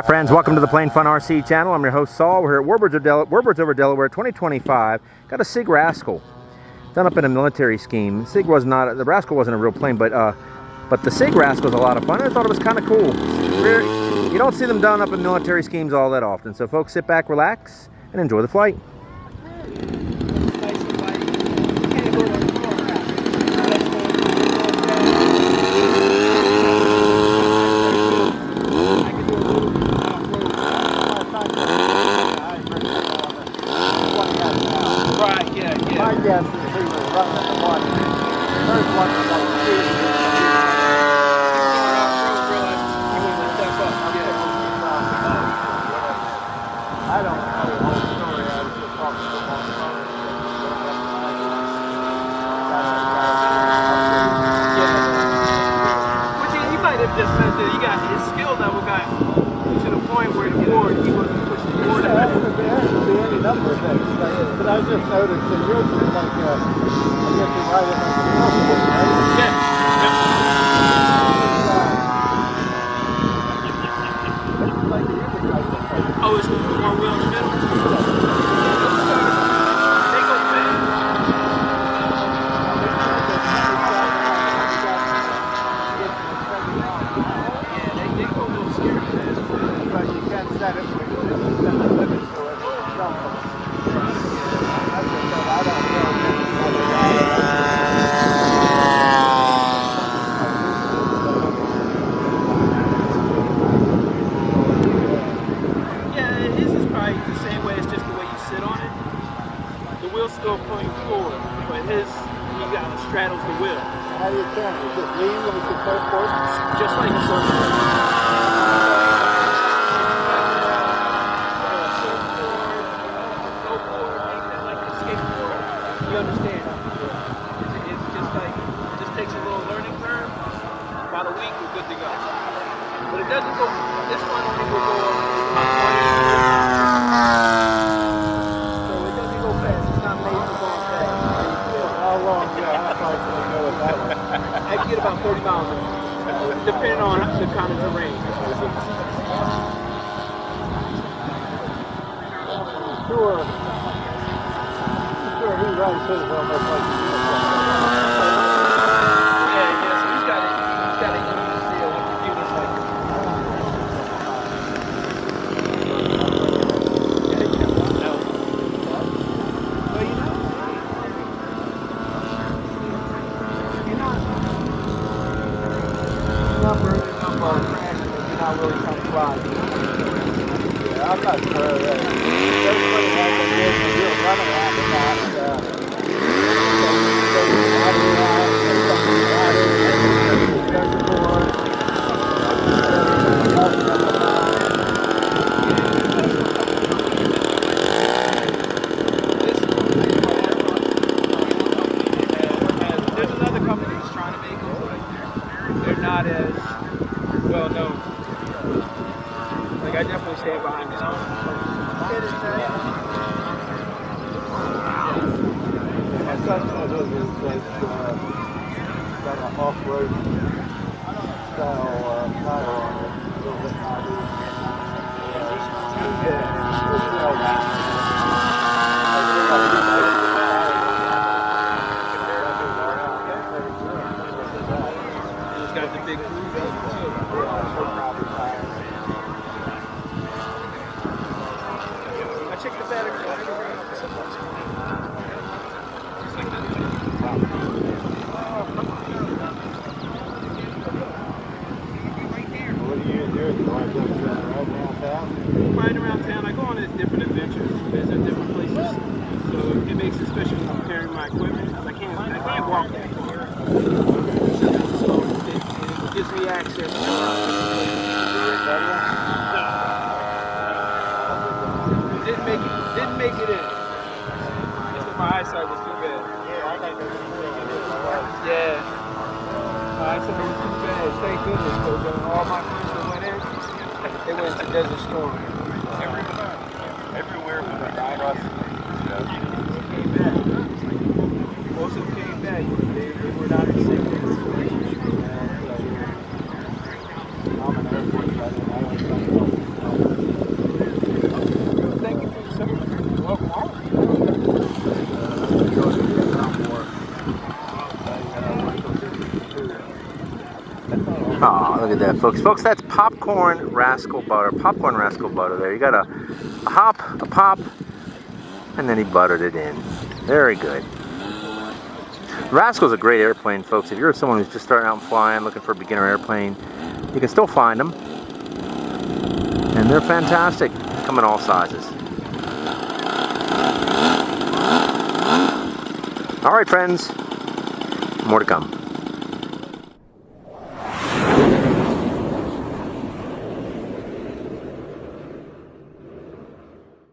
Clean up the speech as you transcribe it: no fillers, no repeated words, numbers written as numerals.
Friends, welcome to the Plain Fun RC channel. I'm your host Saul. We're here at Warbirds over Delaware 2025. Got a Sig Rascal done up in a military scheme. The Rascal wasn't a real plane, but the Sig Rascal is a lot of fun. I thought it was kind of cool. You don't see them done up in military schemes all that often. So folks, sit back, relax, and enjoy the flight. My guess is he was running the one. First one was like I don't know the whole story. I was just talking to him on the phone. Which he might have just meant that his skill level got to the point where the board, he wasn't pushing the board. There could be any number of things. But I just noticed that yours is like, I guess you're right in the middle, right? Yeah. Oh, it's more wheel in the middle? They go fast. Yeah, they go a little scary fast. But you can't set it with the limit to it. I don't know. The wheel's still pulling forward, but he straddles the wheel. How do you turn? You just lean when it's the forward? Just like a surfboard. Like a skateboard. You understand? It's just like, it just takes a little learning curve. About a week, we're good to go. But it doesn't go, this one only will go about 20 minutes. I can get about 30 miles an hour, depending on the kind of terrain. Sure he runs his almost like Yeah, so he's got to use what the unit's like. Really come flying. Yeah, I'm not sure that everybody has a real run around the back. There's another company that's trying to make them, but they're not as well known. Like, I definitely stand behind this one. My son said his is got an off-road style tire on it, a little bit heavy. He's got the big groove too. Check the battery. What do you do? You want to go right around town? Right around town, I go on different adventures, visit different places. So it makes it special when I'm carrying my equipment. I can't walk that far. So it gives me access to Didn't make it in. My eyesight was too bad. Yeah, I got to go. Yeah. My eyesight was too bad. Thank goodness, because all my friends that went in, they went to Desert Storm. Everywhere but the cross. Came back. Most of them came back. They were not in sickness. I'm an airport, I don't know. Look at that, folks. Folks, that's popcorn rascal butter. Popcorn rascal butter there. You got a hop, a pop, and then he buttered it in. Very good. Rascal's a great airplane, folks. If you're someone who's just starting out and flying, looking for a beginner airplane, you can still find them. And they're fantastic. Come in all sizes. All right, friends. More to come.